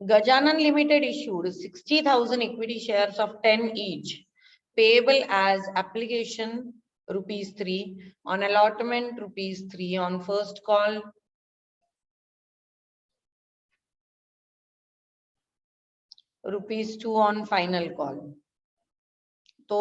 Gajanan Limited issued 60,000 equity shares of 10 each, payable as application ₹3, on allotment ₹3, on first call ₹2 on final call. तो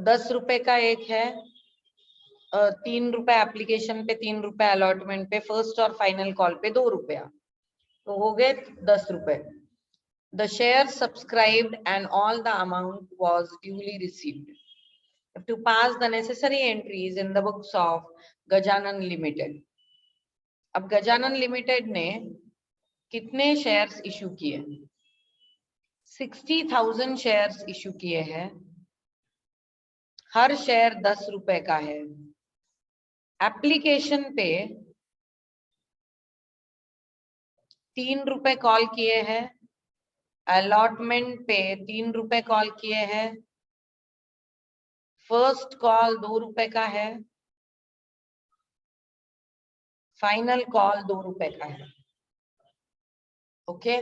10 रुपए का एक है, 3 रुपए एप्लीकेशन पे, 3 रुपए अलॉटमेंट पे, फर्स्ट और फाइनल कॉल पे 2 रुपया, तो हो गए 10 रुपए. The share subscribed and all the amount was duly received. To pass the necessary entries in the books of Gajanan Limited. अब गजानन लिमिटेड ने कितने शेयर्स इशू किए? 60,000 शेयर्स इशू किए हैं. हर शेयर 10 रुपए का है. एप्लीकेशन पे 3 रुपए कॉल किए हैं, अलॉटमेंट पे 3 रुपए कॉल किए हैं, फर्स्ट कॉल 2 रुपए का है, फाइनल कॉल 2 रुपए का है. ओके,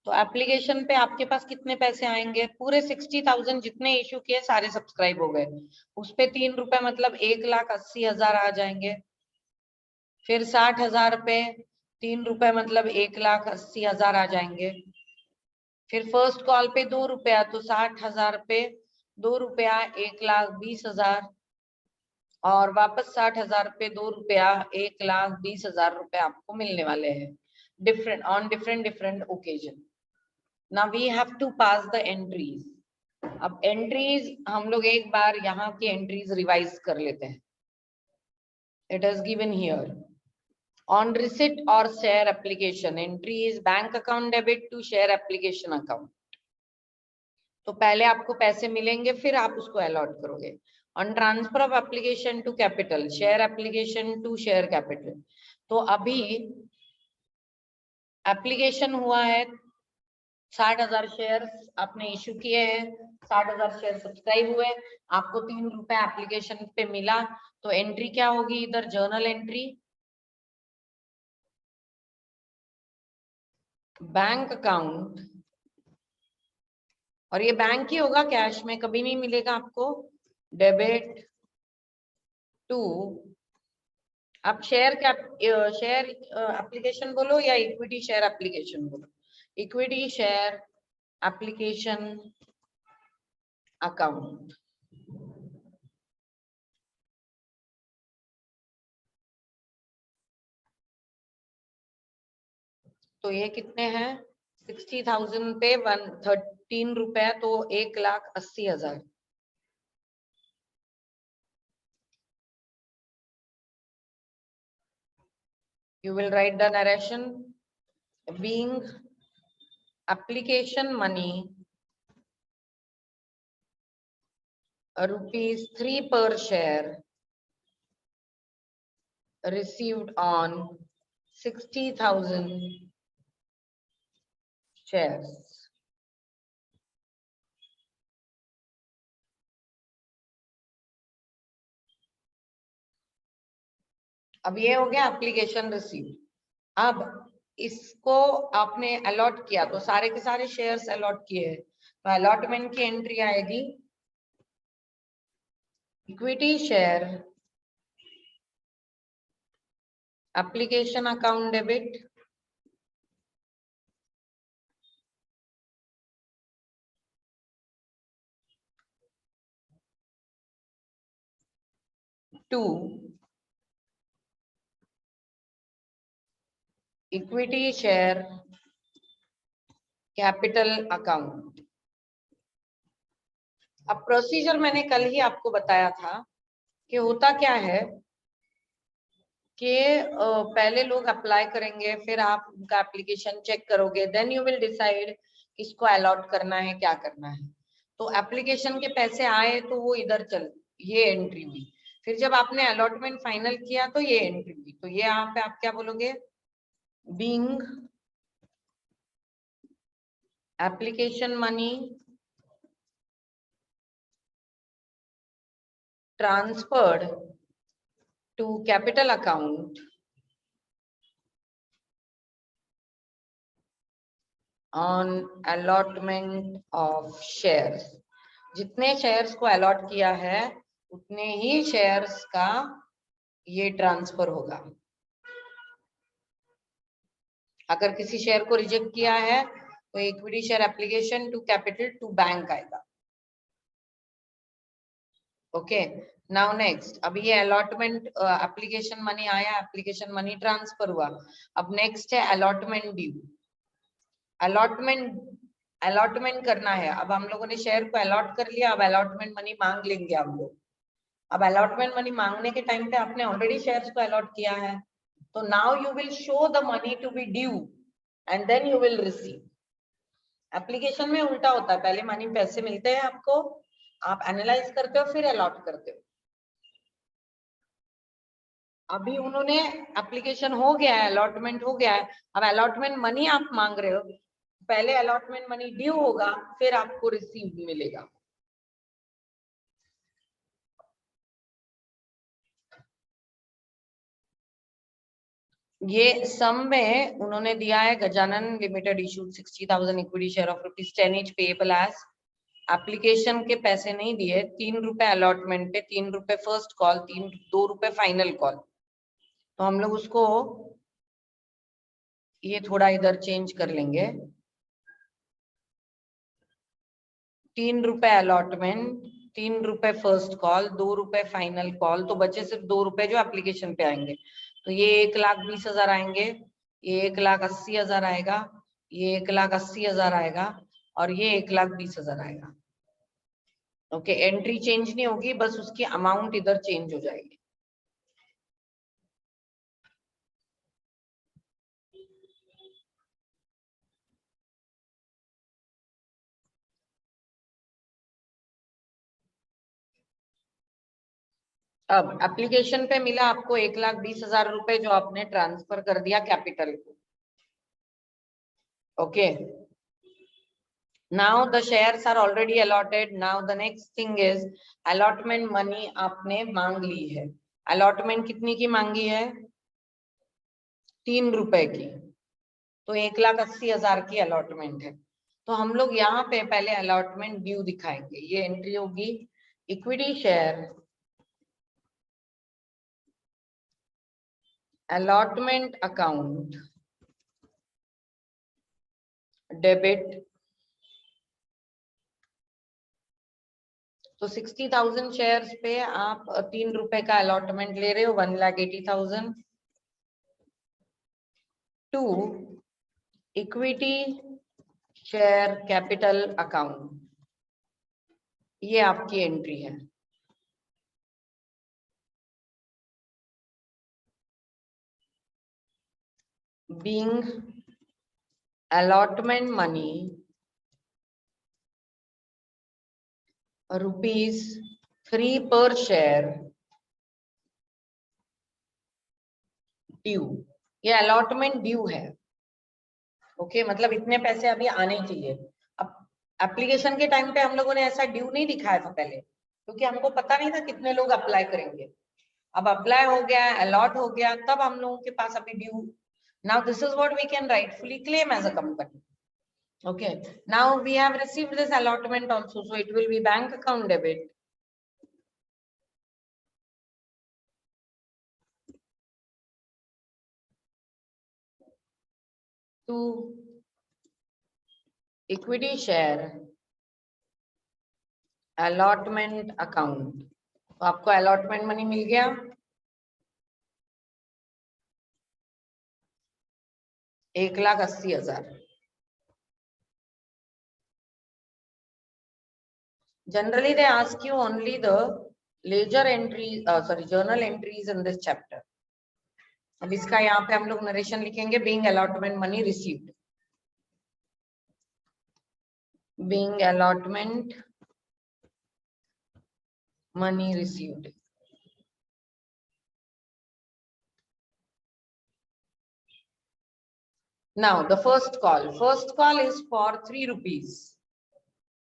तो एप्लीकेशन पे आपके पास कितने पैसे आएंगे? पूरे 60,000 जितने इशू किए सारे सब्सक्राइब हो गए, उस पे 3 रुपए मतलब 1,80,000 आ जाएंगे. फिर 60,000 पे 3 रुपए मतलब 1,80,000 आ जाएंगे. फिर फर्स्ट कॉल पे 2 रुपया, तो 60,000 पे 2 रुपया 1,20,000, और वापस 60,000 पे 2 रुपया 1,20,000 रुपए आपको मिलने वाले हैं, different on different occasion. Now we have to pass the entries. अब एंट्रीज हम लोग एक बार यहाँ की एंट्रीज रिवाइज कर लेते हैं. It is given here. On receipt or share application, entry is bank account debit to share application account. तो पहले आपको पैसे मिलेंगे, फिर आप उसको अलॉट करोगे. On transfer of application to capital, share application to share capital. तो अभी एप्लीकेशन हुआ है, 60,000 शेयर्स आपने इशू किए हैं, 60,000 शेयर सब्सक्राइब हुए, आपको 3 रुपए एप्लीकेशन पे मिला, तो एंट्री क्या होगी इधर? जर्नल एंट्री, बैंक अकाउंट, और ये बैंक ही होगा, कैश में कभी नहीं मिलेगा आपको. डेबिट टू, आप शेयर एप्लीकेशन बोलो या इक्विटी शेयर एप्लीकेशन बोलो, इक्विटी शेयर एप्लीकेशन अकाउंट. तो ये कितने हैं? 60,000 पे 13 रुपए, तो 1,80,000. You will write the narration. Being application money ₹3 per share received on 60,000 shares. अब ये हो गया एप्लीकेशन रिसीव. अब इसको आपने अलॉट किया, तो सारे के सारे शेयर्स अलॉट किए हैं, तो अलॉटमेंट की एंट्री आएगी equity share application account debit to equity share capital account. अब प्रोसीजर मैंने कल ही आपको बताया था कि होता क्या है कि पहले लोग अप्लाई करेंगे, फिर आप उनका एप्लीकेशन चेक करोगे, देन यू विल डिसाइड किसको अलॉट करना है, क्या करना है. तो एप्लीकेशन के पैसे आए तो वो इधर चल, ये एंट्री हुई. फिर जब आपने अलॉटमेंट फाइनल किया तो ये एंट्री हुई. तो ये यहाँ पे आप क्या बोलोगे? Being application money transferred to capital account on allotment of shares, जितने शेयर्स को अलॉट किया है उतने ही शेयर्स का ये ट्रांसफर होगा। अगर किसी शेयर को रिजेक्ट किया है तो equity share application to capital to bank आएगा। ओके, नाउ नेक्स्ट, अभी ये अलॉटमेंट एप्लीकेशन मनी आया, एप्लीकेशन मनी ट्रांसफर हुआ। अब नेक्स्ट है अलॉटमेंट ड्यू। अलॉटमेंट करना है। अब हम लोगों ने शेयर को अलॉट कर लिया, अब अलॉटमेंट मनी मांग लेंगे हम लोग। अब अलॉटमेंट मनी मांगने के टाइम पे आपने ऑलरेडी शेयर्स को अलॉट किया है, तो now you will show the money to be due and then you will receive. Application में उल्टा होता है, पहले मनी पैसे मिलते हैं आपको, आप एनालाइज करते हो फिर अलॉट करते हो। अभी उन्होंने एप्लीकेशन हो गया है, अलॉटमेंट हो गया है, अब अलॉटमेंट मनी आप मांग रहे हो, पहले अलॉटमेंट मनी ड्यू होगा फिर आपको रिसीव मिलेगा। ये सम में उन्होंने दिया है, Gajanan limited issued 60,000 equity share of ₹10 each payable as. Application के पैसे नहीं दिए, ₹3 अलॉटमेंट पे, ₹3 फर्स्ट कॉल, ₹2 फाइनल कॉल। तो हम लोग उसको ये थोड़ा इधर चेंज कर लेंगे, ₹3 allotment, ₹3 first call, ₹2 final call, तो बचे सिर्फ ₹2 जो एप्लीकेशन पे आएंगे। तो ये 1,20,000 आएंगे, ये 1,80,000 आएगा, ये 1,80,000 आएगा और ये 1,20,000 आएगा। ओके, एंट्री चेंज नहीं होगी, बस उसकी अमाउंट इधर चेंज हो जाएगी। अब एप्लीकेशन पे मिला आपको 1,20,000 रुपए जो आपने ट्रांसफर कर दिया कैपिटल को। Okay, now the shares are already allotted. Now the next thing is allotment money आपने मांग ली है। allotment कितनी की मांगी है? ₹3 की, तो 1,80,000 की allotment है। तो हम लोग यहाँ पे पहले allotment ड्यू दिखाएंगे। ये एंट्री होगी equity share allotment account debit. तो 60,000 शेयर्स पे आप ₹3 का अलॉटमेंट ले रहे हो, 1,80,000 to equity share capital account. ये आपकी एंट्री है। Being allotment money ₹3 per share due. ये अलॉटमेंट ड्यू है। ओके, मतलब इतने पैसे अभी आने चाहिए। अब एप्लीकेशन के टाइम पे हम लोगों ने ऐसा ड्यू नहीं दिखाया था पहले, क्योंकि हमको पता नहीं था कितने लोग अप्लाई करेंगे। अब अप्लाई हो गया, अलॉट हो गया, तब हम लोगों के पास अभी due. Now this is what we can rightfully claim as a company. Okay, now we have received this allotment also, so it will be bank account debit. To equity share allotment account. तो आपको allotment money मिल गया, ₹1,80,000। Generally they ask you only the ledger entry, journal entries in this chapter. अब इसका यहाँ पे हम लोग narration लिखेंगे, being allotment money received, being allotment money received. Now the first call is for ₹3।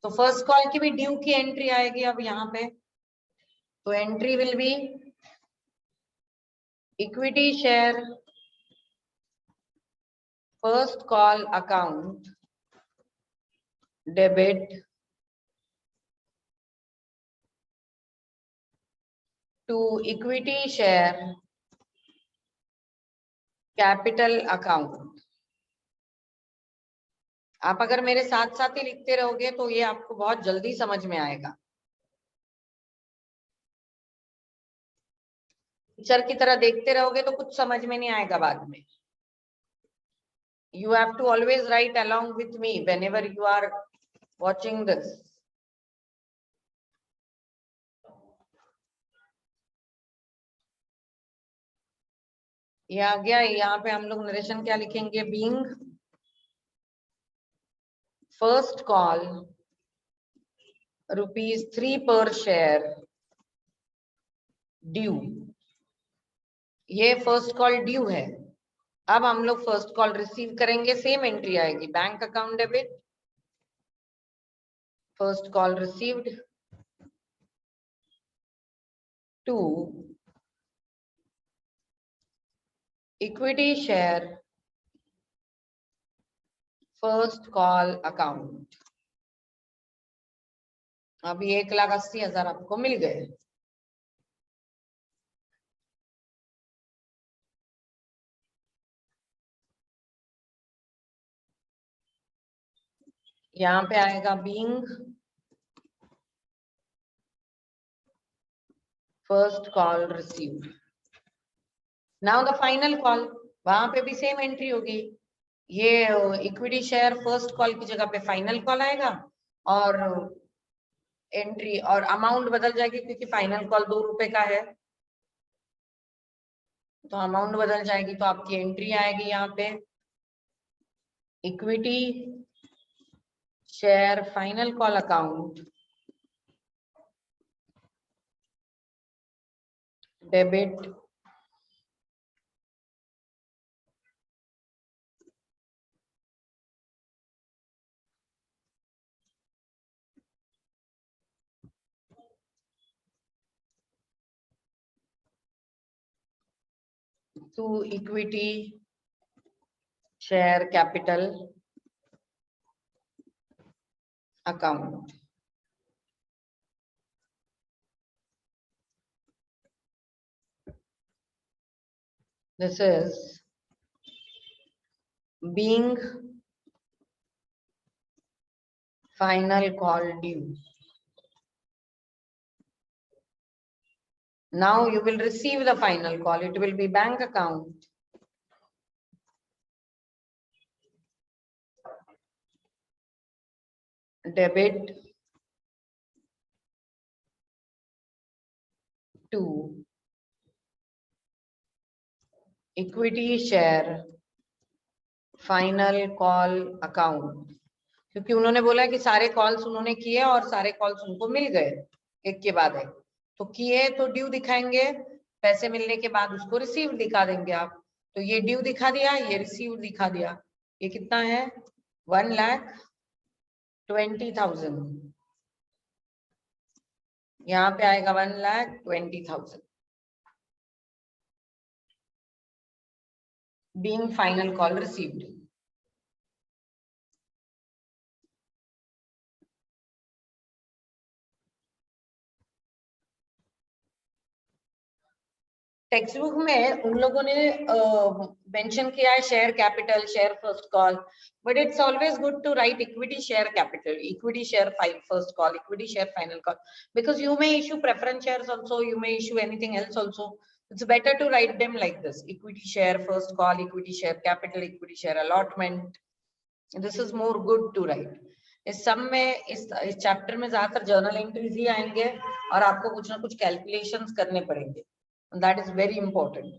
तो फर्स्ट कॉल की भी ड्यू की एंट्री आएगी अब यहाँ पे। तो entry will be equity share first call account debit to equity share capital account. आप अगर मेरे साथ साथ ही लिखते रहोगे तो ये आपको बहुत जल्दी समझ में आएगा। पिक्चर की तरह देखते रहोगे तो कुछ समझ में नहीं आएगा बाद में। You have to always write along with me whenever you are watching this. ये आ गया। यहाँ पे हम लोग नरेशन क्या लिखेंगे? Being first call ₹3 per share due. ये फर्स्ट कॉल ड्यू है। अब हम लोग फर्स्ट कॉल रिसीव करेंगे, सेम एंट्री आएगी, bank account debit first call received to equity share first call account. अभी 1,80,000 आपको मिल गए। यहाँ पे आएगा being first call received. Now the final call, वहां पे भी सेम एंट्री होगी। ये इक्विटी शेयर फर्स्ट कॉल की जगह पे फाइनल कॉल आएगा और एंट्री और अमाउंट बदल जाएगी क्योंकि फाइनल कॉल ₹2 का है तो अमाउंट बदल जाएगी। तो आपकी एंट्री आएगी यहाँ पे equity share final call account debit to equity share capital account. This is being final call due. Now you will receive the final call. It will be bank account debit to equity share final call account. क्योंकि उन्होंने बोला कि सारे calls उन्होंने किए और सारे calls उनको मिल गए एक के बाद एक। तो किए तो ड्यू दिखाएंगे, पैसे मिलने के बाद उसको रिसीव दिखा देंगे आप। तो ये ड्यू दिखा दिया, ये रिसीव दिखा दिया। ये कितना है? 1,20,000। यहाँ पे आएगा 1,20,000 being final call received. Textbook में उन लोगों ने मेंशन किया है share capital, share first call, but it's always good to write equity share capital, equity share first call, equity share final call, because you may issue preference shares also, you may issue anything else also. It's better to write them like this: equity share first call, equity share capital, equity share allotment. This is more good to write. इस सब में इस chapter में ज्यादातर journal entries ही आएंगे और आपको कुछ ना कुछ कैलकुलेशंस करने पड़ेंगे। That is very important.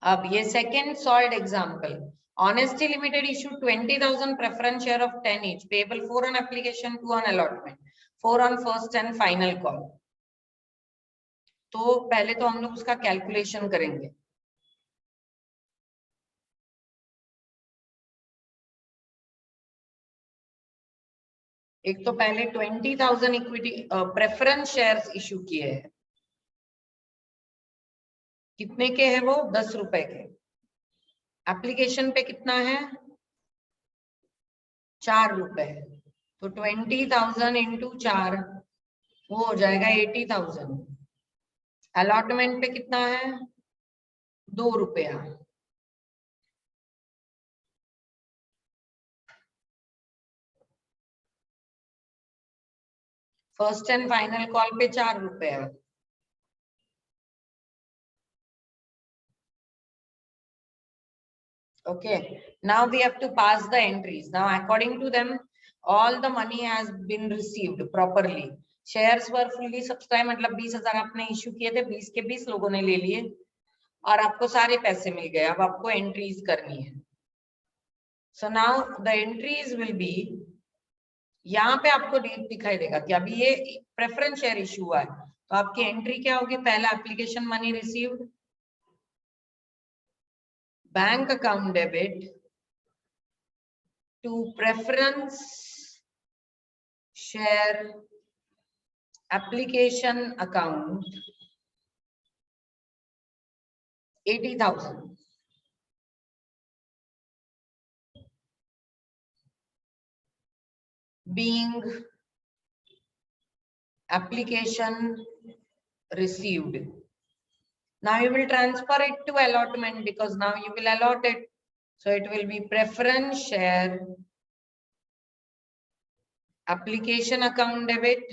अब ये second solved example. Honesty Limited issued 20,000 preference share of 10 each, payable 4 on application, 2 on allotment, 4 on first and final call. तो पहले तो हम लोग उसका कैलकुलेशन करेंगे। एक तो पहले 20,000 इक्विटी प्रेफरेंस शेयर्स इशू किए हैं। कितने के हैं वो? ₹10 के। एप्लीकेशन पे कितना है 4 रुपए, तो 20,000 इंटू 4 वो हो जाएगा 80,000। अलॉटमेंट पे कितना है 2 रुपया, फर्स्ट एंड फाइनल कॉल पे 4 रुपया। Okay, now we have to pass the entries. Now, according to them, all the money has been received properly. Shares were fully subscribed, मतलब 20,000 आपने इश्यू किए थे, 20 के 20 लोगों ने ले लिए और आपको सारे पैसे मिल गए। अब आपको एंट्रीज करनी है। So now the entries will be, यहाँ पे आपको डेट दिखाई देगा कि अभी ये प्रेफरेंस शेयर इश्यू हुआ है, तो आपकी एंट्री क्या होगी? पहला application money received, bank account debit to preference share application account 80,000, being application received. Now you will transfer it to allotment because now you will allot it, so it will be preference share application account debit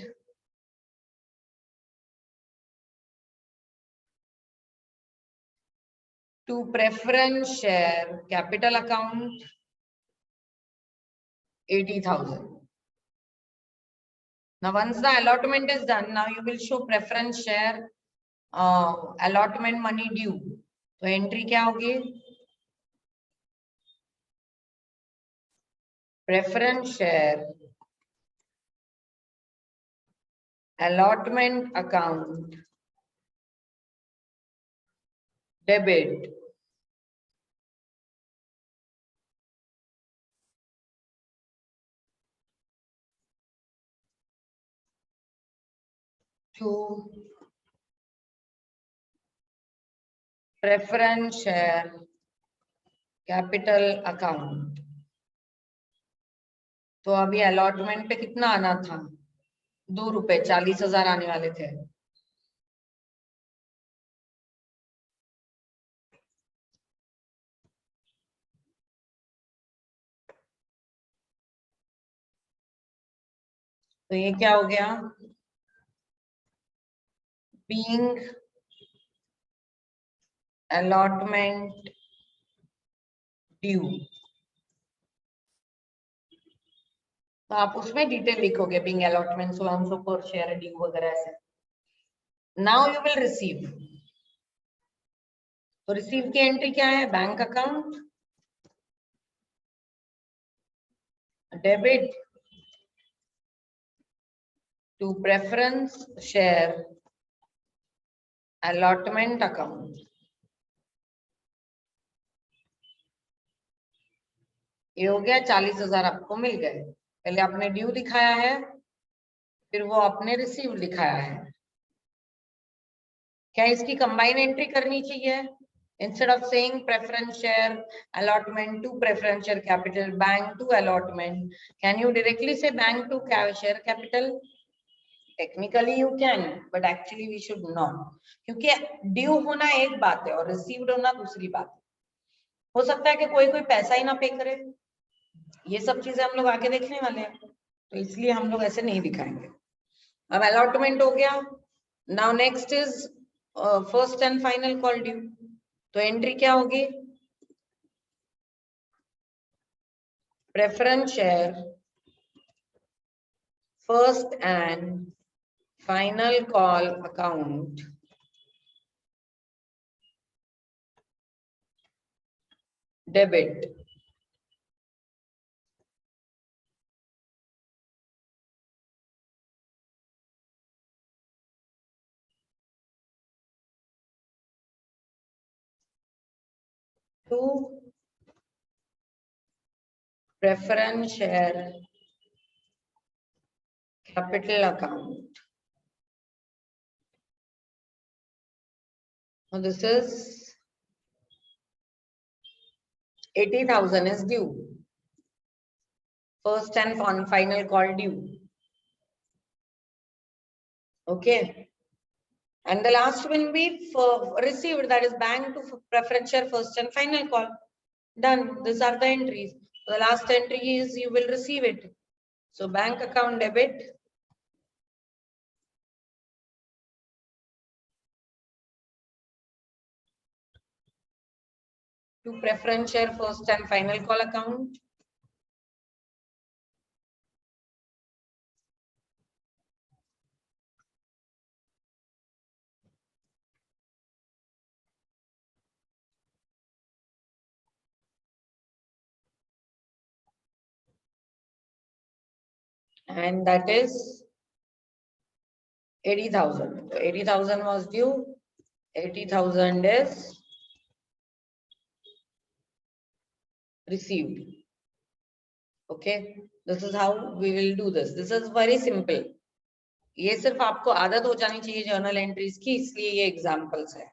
to preference share capital account 80,000. Now once the allotment is done, now you will show preference share allotment money due. तो entry क्या होगी? Preference share allotment account debit to preference share capital account. तो अभी allotment पे कितना आना था? 2 रुपए, 40,000 आने वाले थे। तो ये क्या हो गया? बीइंग अलॉटमेंट ड्यू, तो आप उसमें डिटेल लिखोगे being allotment so and so पर शेयर ड्यू वगैरह ऐसे। नाउ यू विल रिसीव, तो रिसीव की एंट्री क्या है? Bank account debit to preference share allotment account. ये हो गया, 40,000 आपको मिल गए। पहले आपने ड्यू दिखाया है, फिर वो आपने रिसीव दिखाया है। क्या इसकी कंबाइन एंट्री करनी चाहिए? Instead of saying preference share allotment to preference share capital, bank to allotment, can you directly say bank to share capital? Technically you can, but actually we should not, क्योंकि due होना एक बात है और received होना दूसरी बात है। हो सकता है कि कोई पैसा ही ना पे करे, ये सब चीजें हम लोग आगे देखने वाले हैं, तो इसलिए हम लोग ऐसे नहीं दिखाएंगे। अब अलॉटमेंट हो गया। Now next is first and final call due, तो एंट्री क्या होगी? Preference share first and final call account debit to preference share capital account. Now this is 80,000 is due. First and final call due. Okay. And the last will be for received, that is bank to preference share first and final call. Done. These are the entries. The last entry is you will receive it. So bank account debit. To preference share first and final call account. And that is 80,000. So 80,000 was due. 80,000 is received. Okay. This is how we will do this. This is very simple. ये सिर्फ आपको आदत हो जानी चाहिए journal entries की, इसलिए ये एग्जांपल्स है.